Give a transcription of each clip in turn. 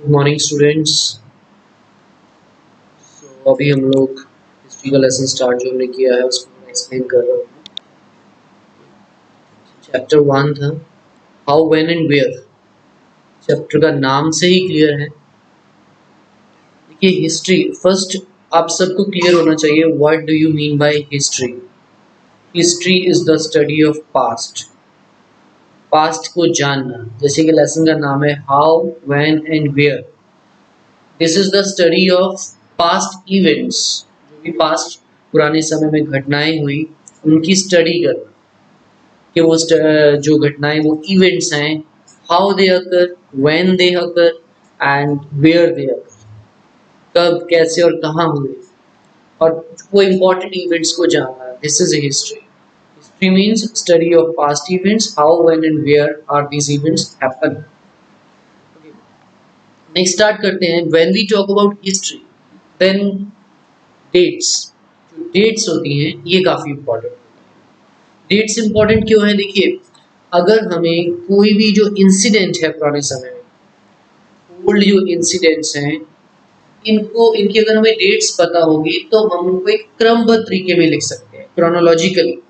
Good morning students. अभी हम लोग हिस्ट्री का लेसन स्टार्ट जो हमने किया है उसको मैं एक्सप्लेन कर रहा हूँ। चैप्टर 1 था how when and where. Chapter का नाम से ही क्लियर है। देखिए हिस्ट्री फर्स्ट आप सबको क्लियर होना चाहिए what do you mean by history. History is the study of past. Past को जानना, जैसे कि लेसन का नाम है how when and where. This is the study of past events, जो भी पास्ट पुराने समय में घटनाएं हुई उनकी स्टडी करना कि वो जो घटनाएं वो इवेंट्स हैं, how they occur, when they occur and where they occur, कब कैसे और कहाँ हुए, और वो इम्पोर्टेंट इवेंट्स को जानना। This is history. History means study of past events, how when and where are these events happen. Next start करते हैं। When we talk about history then dates, जो डेट्स होती हैं ये काफ़ी इंपॉर्टेंट। डेट्स इंपॉर्टेंट क्यों है? देखिए अगर हमें कोई भी जो इंसिडेंट है पुराने समय में, ओल्ड जो इंसिडेंट्स हैं, इनको इनकी अगर हमें डेट्स पता होगी तो हम उनको एक क्रमबद्ध तरीके में लिख सकते हैं, क्रोनोलॉजिकली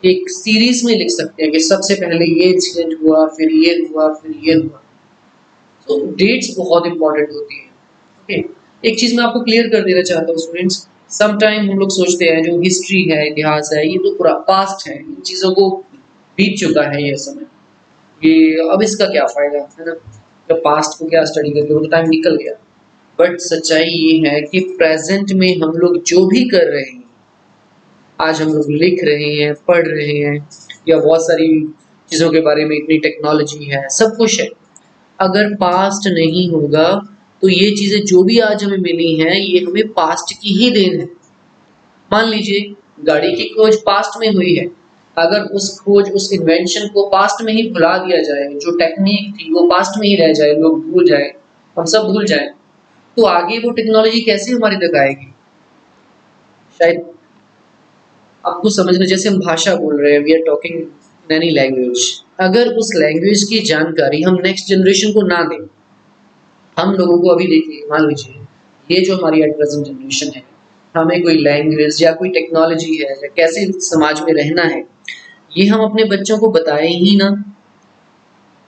एक सीरीज में लिख सकते हैं कि सबसे पहले ये इंसिडेंट हुआ, फिर ये हुआ, फिर ये हुआ। तो डेट्स बहुत इंपॉर्टेंट होती है। ओके, एक चीज मैं आपको क्लियर कर देना चाहता हूँ स्टूडेंट्स। समटाइम हम लोग सोचते हैं जो हिस्ट्री है, इतिहास है, ये तो पूरा पास्ट है, इन चीजों को बीत चुका है ये समय, ये अब इसका क्या फायदा है ना, जब पास्ट को क्या स्टडी करके, वो तो टाइम निकल गया। बट सच्चाई ये है कि प्रेजेंट में हम लोग जो भी कर रहे हैं, आज हम लोग लिख रहे हैं, पढ़ रहे हैं, या बहुत सारी चीज़ों के बारे में इतनी टेक्नोलॉजी है, सब कुछ है, अगर पास्ट नहीं होगा तो ये चीज़ें जो भी आज हमें मिली हैं ये हमें पास्ट की ही देन है। मान लीजिए गाड़ी की खोज पास्ट में हुई है, अगर उस खोज उस इन्वेंशन को पास्ट में ही भुला दिया जाए, जो टेक्निक थी वो पास्ट में ही रह जाए, लोग भूल जाए, हम सब भूल जाए, तो आगे वो टेक्नोलॉजी कैसे हमारी तक आएगी? शायद आपको समझना, जैसे हम भाषा बोल रहे हैं, we are talking in any language, अगर उस लैंग्वेज की जानकारी हम नेक्स्ट जनरेशन को ना दें, हम लोगों को अभी देखिए, मान लीजिए ये जो हमारी एट प्रेजेंट जनरेशन है, हमें कोई लैंग्वेज या कोई टेक्नोलॉजी है या कैसे समाज में रहना है, ये हम अपने बच्चों को बताएं ही ना,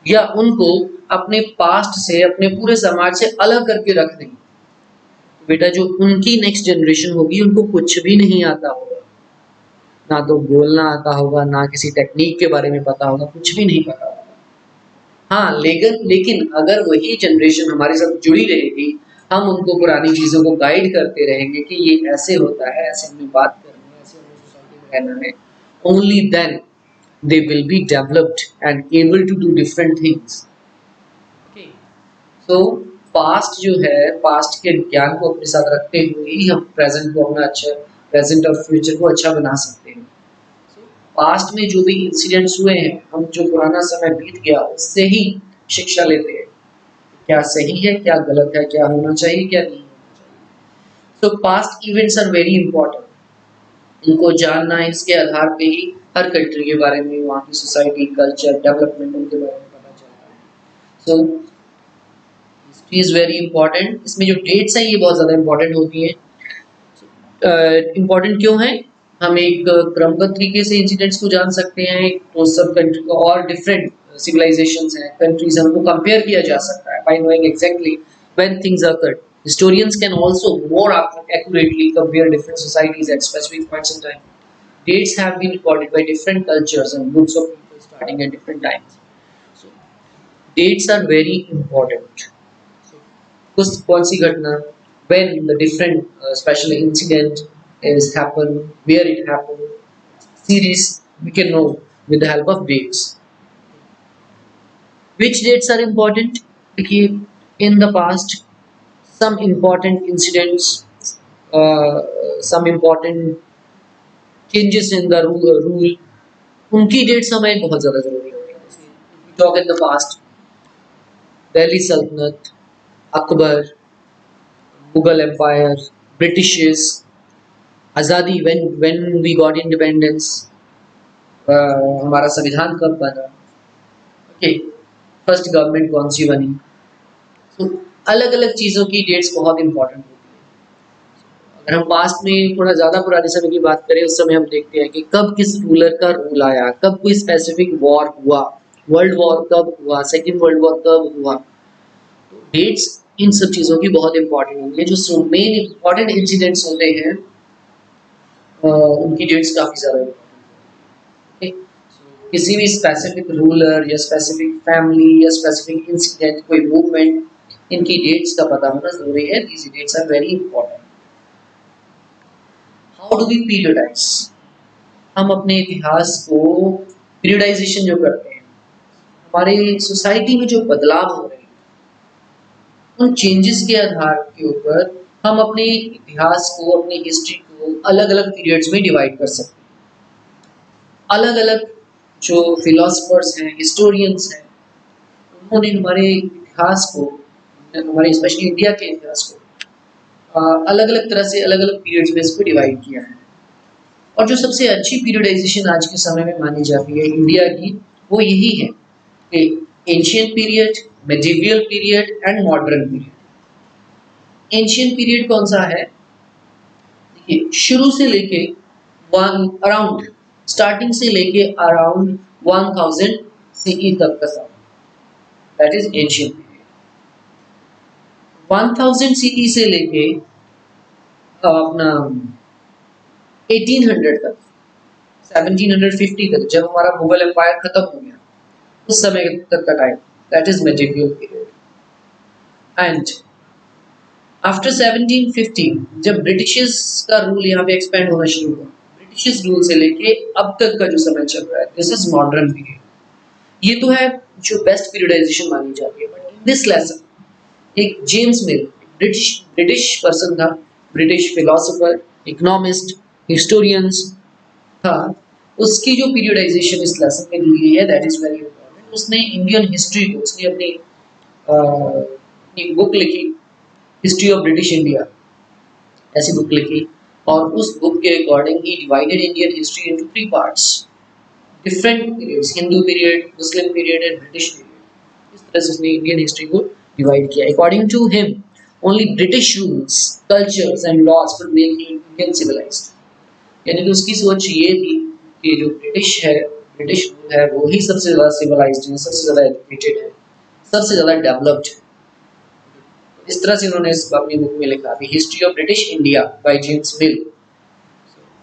या उनको अपने पास्ट से, अपने पूरे समाज से अलग करके रख दें, बेटा जो उनकी नेक्स्ट जनरेशन होगी उनको कुछ भी नहीं आता होगा, ना तो बोलना आता होगा, ना किसी टेक्निक के बारे में पता होगा, कुछ भी नहीं पता होगा। हाँ, लेकिन अगर वही जनरेशन हमारे साथ जुड़ी रहेगी, हम उनको पुरानी चीज़ों को गाइड करते रहेंगे कि ये ऐसे होता है, ऐसे हमें बात करनी है, ऐसे हमें सोसाइटी में रहना है, only then they will be developed and able to do different things. Okay. So past जो है, पास्ट के ज्ञान को अपने साथ रखते हुए ही हम प्रेजेंट को अपना अच्छा, प्रेजेंट और फ्यूचर को अच्छा बना सकते हैं। पास्ट में जो भी इंसिडेंट्स हुए हैं, हम जो पुराना समय बीत गया उससे ही शिक्षा लेते हैं, क्या सही है, क्या गलत है, क्या होना चाहिए, क्या नहीं होना चाहिए। So past events are very important, इनको जानना, इसके आधार पे ही हर कंट्री के बारे में, वहाँ की सोसाइटी, कल्चर, डेवलपमेंट, उनके बारे में पता चलता है। So history is very important. इसमें जो डेट्स हैं ये बहुत ज़्यादा इंपॉर्टेंट होती हैं। इम्पोर्टेंट क्यों है? हम एक क्रमबद्ध तरीके से इंसिडेंट्स को जान सकते हैं, तो सब कंट्री को और डिफरेंट सिविलाइजेशंस हैं, कंट्रीज, हमको कंपेयर किया जा सकता है bye knowing exactly when things occurred. Historians can also more accurately compare different societies at specific points in time. Dates have been recorded by different cultures and groups of people starting at different times. So dates are very important. कुछ कौन सी घटना, when the different special incident is happen, where it happened, series we can know with the help of dates. Which dates are important? देखिए in the past some important incidents, some important changes in the rule, उनकी dates हमें बहुत ज़्यादा जरूरी होती है। If we talk in the past, Delhi सल्तनत, Akbar, Mughal empire, Britishers, आज़ादी, when we got independence, हमारा संविधान कब बना, ओके, फर्स्ट गवर्नमेंट कौन सी बनी, तो अलग अलग चीज़ों की डेट्स बहुत इंपॉर्टेंट होती है। अगर हम पास्ट में थोड़ा ज़्यादा पुराने समय की बात करें, उस समय हम देखते हैं कि कब किस रूलर का रूल आया, कब कोई स्पेसिफिक वॉर हुआ, वर्ल्ड वॉर कब हुआ, सेकेंड वर्ल्ड वॉर कब हुआ। तो डेट्स इन सब चीज़ों की बहुत इंपॉर्टेंट होती है। जो मेन इंपॉर्टेंट इंसिडेंट्स होते हैं उनकी डेट्स काफ़ी ज़्यादा इंपॉर्टेंट है। किसी भी स्पेसिफिक रूलर या स्पेसिफिक फैमिली या स्पेसिफिक इंसिडेंट, कोई मूवमेंट, इनकी डेट्स का पता होना जरूरी है। These dates are very important. How do we periodise? हम अपने इतिहास को पीरियडाइजेशन जो करते हैं, हमारे सोसाइटी में जो बदलाव हो रहे हैं उन चेंजेस के आधार के ऊपर हम अपने इतिहास को, अपनी हिस्ट्री को अलग अलग पीरियड्स में डिवाइड कर सकते हैं। अलग अलग जो फिलोसफर्स हैं, हिस्टोरियंस हैं, उन्होंने हमारे इतिहास को, हमारे स्पेशली इंडिया के इतिहास को अलग अलग तरह से अलग अलग पीरियड्स में इसको डिवाइड किया है। और जो सबसे अच्छी पीरियडाइजेशन आज के समय में मानी जाती है इंडिया की, वो यही है कि ancient period, medieval period and modern period. Ancient period कौन सा है? देखिए, शुरू से लेके वन अराउंड स्टार्टिंग से लेके अराउंड 1000 सीई तक का समय, that is ancient period. 1000 CE से लेके अपना 1800 तक, 1750 तक, जब हमारा मुगल एम्पायर खत्म हो गया, उस समय तक का time, that is medieval period. And after 1750 जब ब्रिटिशर्स का रूल यहाँ पे एक्सपेंड होना शुरू हुआ, ब्रिटिशर्स रूल से लेके अब तक का जो समय चल रहा है, दिस इज मॉडर्न पीरियड। ये तो है जो बेस्ट पीरियडाइजेशन मानी जाती है। बट इन दिस लेसन एक जेम्स मिल, ब्रिटिश ब्रिटिश पर्सन था, ब्रिटिश फिलोसोफर, इकोनॉमिस्ट, हिस्टोरियंस था। उसकी जो पीरियडाइजेशन इस लेसन में दी गई है, दैट इज वेरी इंपॉर्टेंट। उसने इंडियन हिस्ट्री को, उसने अपनी बुक लिखी, हिस्ट्री ऑफ ब्रिटिश इंडिया, ऐसी बुक लिखी। और उस बुक के अकॉर्डिंग ही divided Indian history into 3 parts, different periods, Hindu period, Muslim period and British period. इस तरह से उसने इंडियन हिस्ट्री को डिवाइड किया। According to him, only British rules, cultures and laws will make Indian civilized. यानी कि उसकी सोच ये थी कि जो ब्रिटिश है, ब्रिटिश रूल है, वो ही सबसे ज़्यादा सिविलाइज्ड है, सबसे ज़्यादा एजुकेटेड है, सबसे ज़्यादा डेवलप्ड है। इस तरह से उन्होंने इस अपनी बुक में लिखा थी, history of British India by James मिल।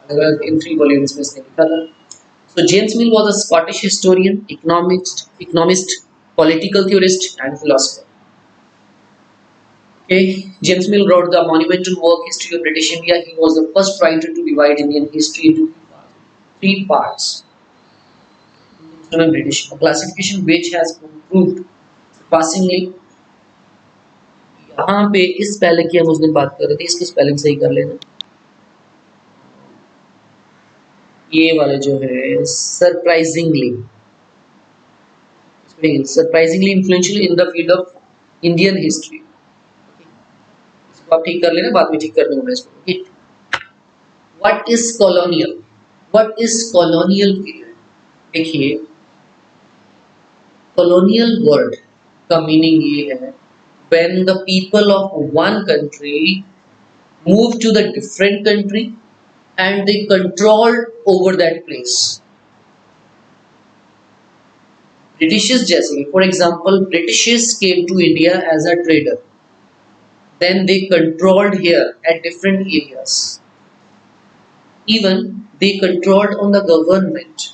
अलग-अलग इन 3 वॉल्यूम्स में इसने लिखा था। So James Mill was a Scottish historian, economist, political theorist, and philosopher. Okay, James Mill wrote the monumental work History of British India. He was the first writer to divide Indian history into 3 parts. British, a classification which has proved surpassingly. यहाँ पे इस spelling की हम उस दिन बात कर रहे थे, इसकी स्पेलिंग सही कर लेना। ये वाले जो है surprisingly influential in the field of Indian history. इसको आप ठीक कर लेना, बाद में ठीक कर दूंगा इसको। What is colonial? What is colonial period? देखिए, colonial word का मीनिंग ये है when the people of one country move to the different country and they controlled over that place. Britishers जैसे, for example, Britishers came to India as a trader. Then they controlled here at different areas. Even they controlled on the government.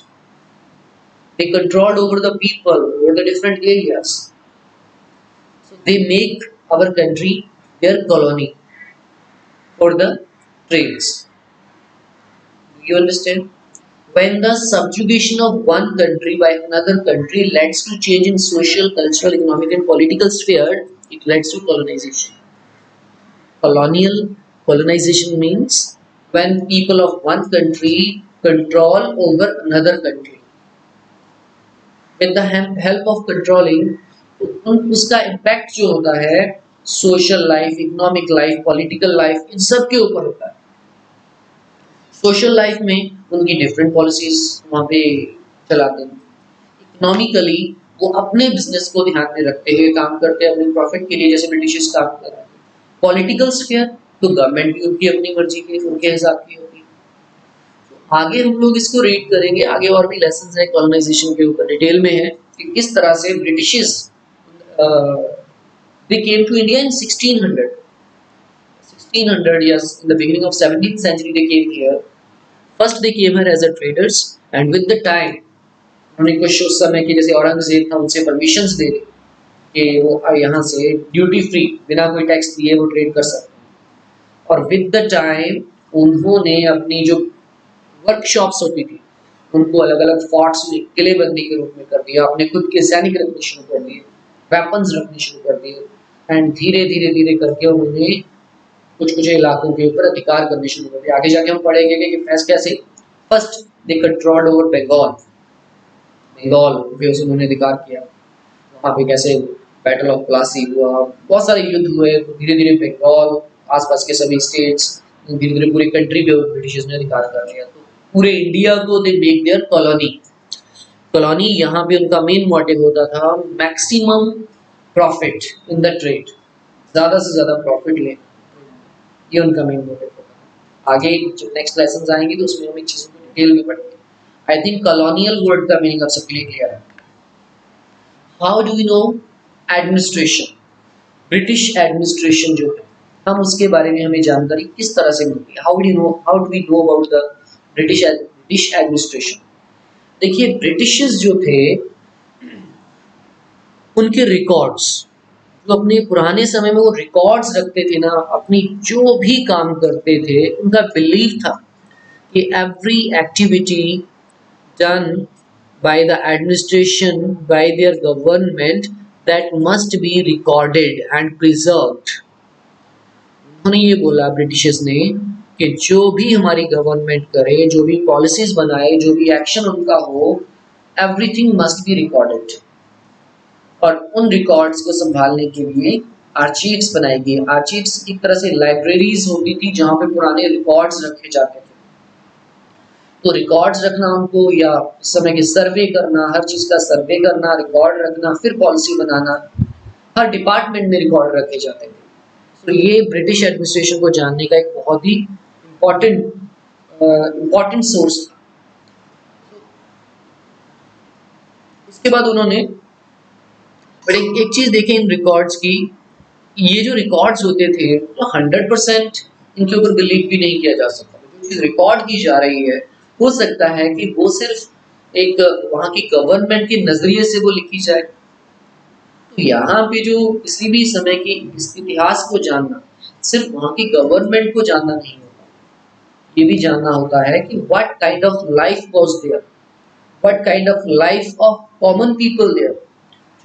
They controlled over the people, over the different areas. So they make our country their colony for the trades. Do you understand? When the subjugation of one country by another country leads to change in social, cultural, economic and political sphere, it leads to colonization. Colonization means when people of one country control over another country. With the help of controlling, उसका impact जो होता है social life, economic life, political life, इन सब के ऊपर होता है। सोशल लाइफ में उनकी डिफरेंट पॉलिसीज वहाँ पे चलाते हैं। इकोनॉमिकली वो अपने बिजनेस को ध्यान में रखते हुए काम करते हैं, अपने प्रॉफिट के लिए, जैसे ब्रिटिश काम कर रहे हैं। पॉलिटिकल स्फीयर, तो गवर्नमेंट भी उनकी अपनी मर्जी की, उनके हिसाब की होती है। तो आगे हम लोग इसको रीड करेंगे, आगे और भी लेसन है कॉलोनाइजेशन के ऊपर डिटेल में है कि किस तरह से British they came to India in 1600. 1600, yes, in the beginning of 17th century they came here. First they came here as a traders, and with the time उन्होंने कुछ उस समय की, जैसे औरंगजेब था, उनसे परमिशंस ले ली कि वो यहाँ से ड्यूटी फ्री बिना कोई टैक्स दिए वो ट्रेड कर सकते हैं। और विद द टाइम उन्होंने अपनी जो वर्कशॉप्स होती थी उनको अलग अलग फोर्ट्स में किलेबंदी के रूप में कर दिया, अपने खुद के सैनिक रखने शुरू कर दिए, वेपन्स रखने शुरू कर दिए, एंड धीरे धीरे धीरे करके उन्होंने कुछ कुछ इलाकों के ऊपर अधिकार करने शुरू कर दिए। आगे जाके हम पढ़ेंगे कि कैसे first they controlled over Bengal, Bengal पे उन्होंने अधिकार किया, वहाँ पे कैसे बैटल ऑफ प्लासी हुआ, बहुत सारे युद्ध हुए, धीरे धीरे बंगाल आसपास के सभी स्टेट्स, धीरे धीरे पूरी कंट्री पे ब्रिटिशर्स ने अधिकार कर लिया। तो पूरे इंडिया को they make their colony. Colony यहाँ पे उनका मेन मोटिव होता था maximum profit in the trade, ज़्यादा से ज़्यादा प्रॉफिट लें, ये उनका मेन मोटिव होता है। आगे जो नेक्स्ट लेसन आएंगे तो उसमें हम एक चीज़ों को डिटेल में पढ़ेंगे। आई थिंक कॉलोनियल वर्ड का मीनिंग आप सबके लिए क्लियर है। How do we know administration, British administration जो है हम उसके बारे में हमें जानकारी किस तरह से मिलती है। How do we know about the British administration. देखिए ब्रिटिशर्स जो थे उनके रिकॉर्ड्स, जो अपने पुराने समय में वो रिकॉर्ड्स रखते थे ना, अपनी जो भी काम करते थे, उनका बिलीफ था कि every activity done by the administration, bye there government, that must be recorded and preserved. उन्होंने ये बोला ब्रिटिशर्स ने कि जो भी हमारी गवर्नमेंट करे, जो भी पॉलिसीज बनाए, जो भी एक्शन उनका हो, एवरीथिंग मस्ट बी रिकॉर्डेड। और उन रिकॉर्ड्स को संभालने के लिए आर्चीव्स बनाई गई। आर्चीव्स एक तरह से लाइब्रेरीज होती थी जहाँ पे पुराने रिकॉर्ड्स रखे जाते थे। तो रिकॉर्ड्स रखना उनको, या उस समय के सर्वे करना, हर चीज़ का सर्वे करना, रिकॉर्ड रखना, फिर पॉलिसी बनाना, हर डिपार्टमेंट में रिकॉर्ड रखे जाते थे। तो ये ब्रिटिश एडमिनिस्ट्रेशन को जानने का एक बहुत ही इम्पॉर्टेंट सोर्स था। उसके बाद उन्होंने एक चीज देखें इन रिकॉर्ड्स की, ये जो रिकॉर्ड्स होते थे तो 100% इनके ऊपर बिलीव भी नहीं किया जा सकता। जो चीज रिकॉर्ड की जा रही है हो सकता है कि वो सिर्फ एक वहाँ की गवर्नमेंट के नजरिए से वो लिखी जाए। तो यहाँ पे जो किसी भी समय के इतिहास को जानना सिर्फ वहाँ की गवर्नमेंट को जानना नहीं होता, ये भी जानना होता है कि what kind of life was there, what kind of life of common people there,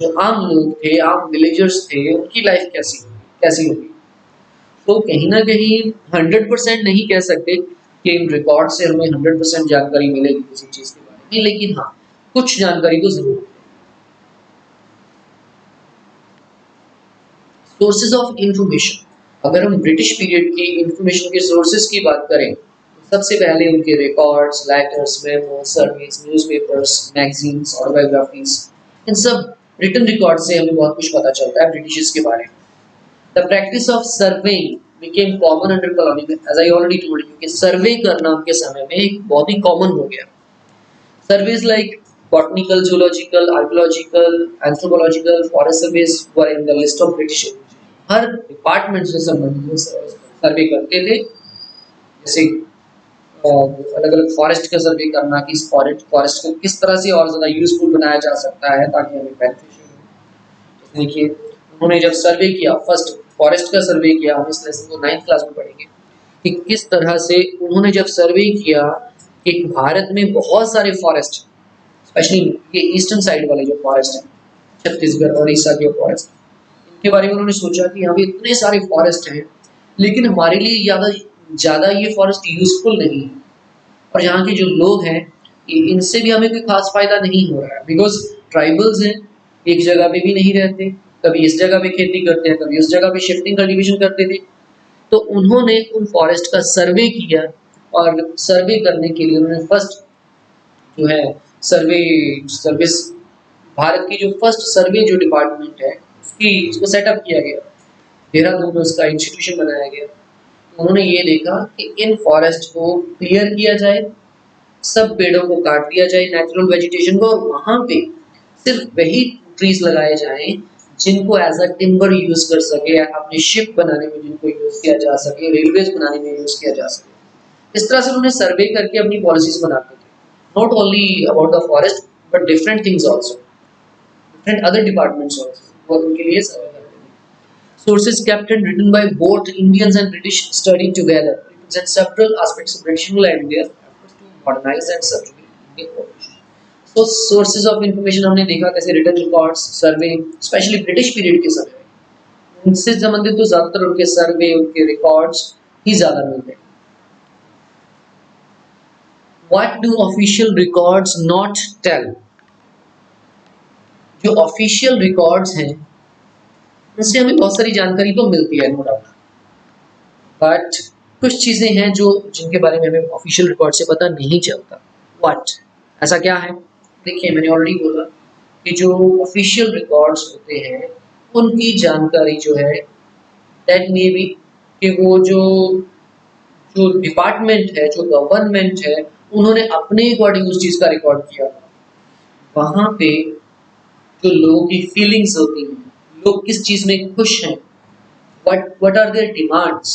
जो आम लोग थे, आम विलेजर्स थे, उनकी लाइफ कैसी होगी। तो कहीं ना कहीं 100% नहीं कह सकते कि इन रिकॉर्ड से हमें 100% जानकारी मिलेगी किसी चीज के बारे में, लेकिन हाँ कुछ जानकारी तो जरूर। सोर्सेज ऑफ इंफॉर्मेशन, अगर हम ब्रिटिश पीरियड की इंफॉर्मेशन के सोर्सेज की बात करें तो सबसे पहले उनके records, letters, memos, surveys, newspapers, magazines, autobiographies, इन सब रिटन रिकॉर्ड से हमें बहुत कुछ पता चलता है ब्रिटिशर्स के बारे में। The practice of surveying became common under colony, as I already told you कि सर्वे करना उनके समय में एक बहुत ही कॉमन हो गया। Surveys like botanical, zoological, archaeological, anthropological, forest surveys were in the list of British। Her department से संबंधित सर्वे करते थे, जैसे अलग अलग फॉरेस्ट का सर्वे करना कि फॉरेस्ट को किस तरह से और ज़्यादा यूजफुल बनाया जा सकता है ताकि हमें बेनिफिशियल हो। देखिए उन्होंने जब सर्वे किया, फर्स्ट फॉरेस्ट का सर्वे किया, हम इस लेसन को 9th क्लास में पढ़ेंगे कि किस तरह से उन्होंने जब सर्वे किया कि भारत में बहुत सारे फॉरेस्ट, स्पेशली ये ईस्टर्न साइड वाले जो फॉरेस्ट हैं, छत्तीसगढ़ और उड़ीसा के फॉरेस्ट, इनके बारे में उन्होंने सोचा कि यहाँ पे इतने सारे फॉरेस्ट हैं लेकिन हमारे लिए ज़्यादा ये फॉरेस्ट यूजफुल नहीं है, और यहाँ के जो लोग हैं इनसे भी हमें कोई खास फायदा नहीं हो रहा है, बिकॉज ट्राइबल्स हैं, एक जगह पे भी नहीं रहते, कभी इस जगह पे खेती करते हैं, कभी उस जगह पे शिफ्टिंग कल्टीवेशन करते थे। तो उन्होंने उन फॉरेस्ट का सर्वे किया, और सर्वे करने के लिए उन्होंने फर्स्ट जो है सर्वे सर्विस भारत की जो फर्स्ट सर्वे जो डिपार्टमेंट है उसको सेटअप किया गया, देहरादून में उसका इंस्टीट्यूशन बनाया गया। तो उन्होंने ये देखा कि इन फॉरेस्ट को क्लियर किया जाए, सब पेड़ों को काट दिया जाए, नेचुरल वेजिटेशन को, और वहां पे सिर्फ वही ट्रीज लगाए जाएं जिनको एज अ टिम्बर यूज कर सके, अपने शिप बनाने में जिनको यूज किया जा सके, रेलवेज बनाने में यूज किया जा सके। इस तरह से उन्होंने सर्वे करके अपनी पॉलिसीज बनाते थे, not only about the forest but different things also, different other departments also, वो उनके लिए सर्वे करते थे। Sources kept and written by both Indians and British studied together represent several aspects of British rule and their efforts to modernize and subjugate Indian population. तो sources of information हमने देखा कैसे written records, सर्वे, specially British period के सर्वे, उनसे संबंधित तो ज्यादातर उनके सर्वे, उनके रिकॉर्ड्स ही ज्यादा मिलते हैं। What do official records not tell? जो ऑफिशियल रिकॉर्ड्स हैं उनसे हमें बहुत सारी जानकारी तो मिलती है, नो डाउट, बट कुछ चीजें हैं जो जिनके बारे में हमें ऑफिशियल रिकॉर्ड से पता नहीं चलता। व्हाट, ऐसा क्या है? देखिए, मैंने ऑलरेडी बोला कि जो ऑफिशियल रिकॉर्ड्स होते हैं उनकी जानकारी जो है दैट मे बी कि वो जो जो डिपार्टमेंट है, जो गवर्नमेंट है, उन्होंने अपने अकॉर्डिंग उस चीज का रिकॉर्ड किया। वहां पे जो लोगों की फीलिंग्स होती हैं, लोग किस चीज में खुश हैं, व्हाट आर देयर डिमांड्स,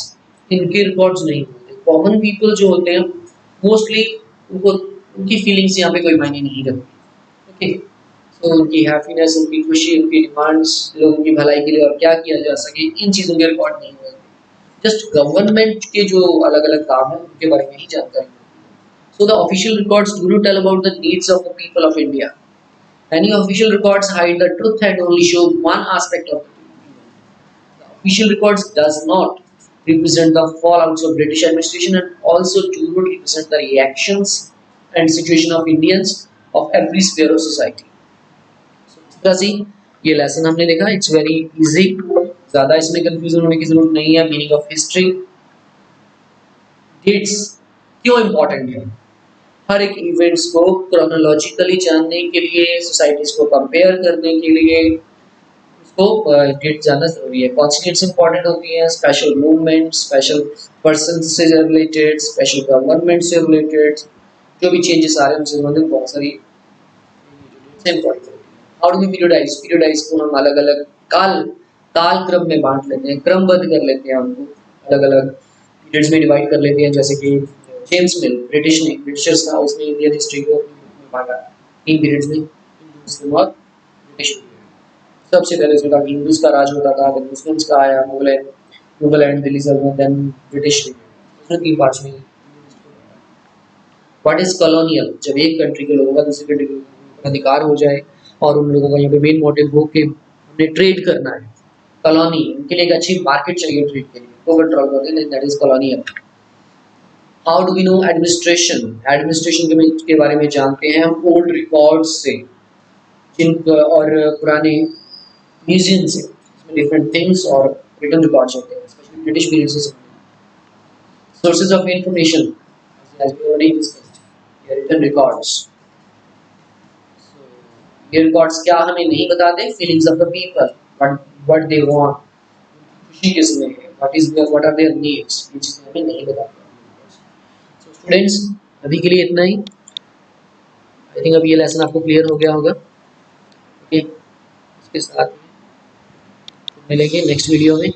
इनके रिकॉर्ड्स नहीं होते। कॉमन पीपल जो होते हैं मोस्टली उनको उनकी फीलिंग्स यहाँ पे कोई मायने नहीं रखती। ओके, तो उनकी हैप्पीनेस, उनकी खुशी, उनकी डिमांड्स, लोगों की भलाई के लिए और क्या किया जा सके, इन चीज़ों के रिकॉर्ड नहीं हुए। जस्ट गवर्नमेंट के जो अलग अलग काम है उनके बारे में ही जानकारी। So the official records do not tell about the needs of the people of India. Many official records hide the truth and only show one aspect of it. The official records does not represent the fallouts of British administration and also do not represent the reactions and situation of Indians of every sphere of society. So, ये lesson हमने देखा, it's very easy, ज़्यादा इसमें confusion होने की जरूरत नहीं है। मीनिंग ऑफ हिस्ट्री, डेट्स क्यों इम्पोर्टेंट है, हर एक इवेंट्स को क्रोनोलॉजिकली जानने के लिए, सोसाइटीज को कंपेयर करने के लिए उसको डेट जानना जरूरी है। कौन सी डेट्स इंपॉर्टेंट होती हैं? स्पेशल मूवमेंट, स्पेशल पर्सन से रिलेटेड, स्पेशल गवर्नमेंट से रिलेटेड, जो भी चेंजेस आ रहे हैं उनसे संबंधित बहुत सारी डेट्स इंपॉर्टेंट होती हैं। How do we periodise? Periodise को हम अलग अलग काल क्रम में बांट लेते हैं, क्रमबद्ध कर लेते हैं, उनको अलग अलग पीरियड्स में डिवाइड कर लेते हैं। जैसे कि जेम्स मिल, ब्रिटिशर्स था, उसने इंडियन हिस्ट्री को बांटा 3 पीरियड्स में, मुस्लिम और ब्रिटिश पीरियड। सबसे पहले उसने कहा कि हिंदूज का राज होता था, फिर मुस्लिम्स का आया, मुगल एंड दिल्ली सल्तनत, देन ब्रिटिश पीरियड। उसने 3 पार्ट्स में। What is colonial? जब एक कंट्री के लोगों का दूसरी कंट्री के ऊपर अधिकार हो जाए और उन लोगों का यहाँ पे मेन मोटिव हो कि हमने ट्रेड करना है, कॉलोनी, उनके लिए एक अच्छी मार्केट चाहिए ट्रेड के लिए, तो कंट्रोल करते हैं, that is colonial. How do we know administration? Administration के बारे में जानते हैं हम ओल्ड रिकॉर्ड से, जिन और पुराने म्यूजियम से, इसमें डिफरेंट थिंग्स और रिटन रिकॉर्ड्स होते हैं, स्पेशली ब्रिटिश पीरियड से। Sources of information, as we already discussed, ये रिटन रिकॉर्ड्स। ये रिकॉर्ड्स क्या हमें नहीं बताते? Feelings of the people, what they want, खुशी किसमें है, व्हाट आर देयर नीड्स, ये चीजें हमें नहीं बताते। स्टूडेंट्स, अभी के लिए इतना ही। आई थिंक अब ये लेसन आपको क्लियर हो गया होगा। ओके, इसके साथ मिलेंगे नेक्स्ट वीडियो में।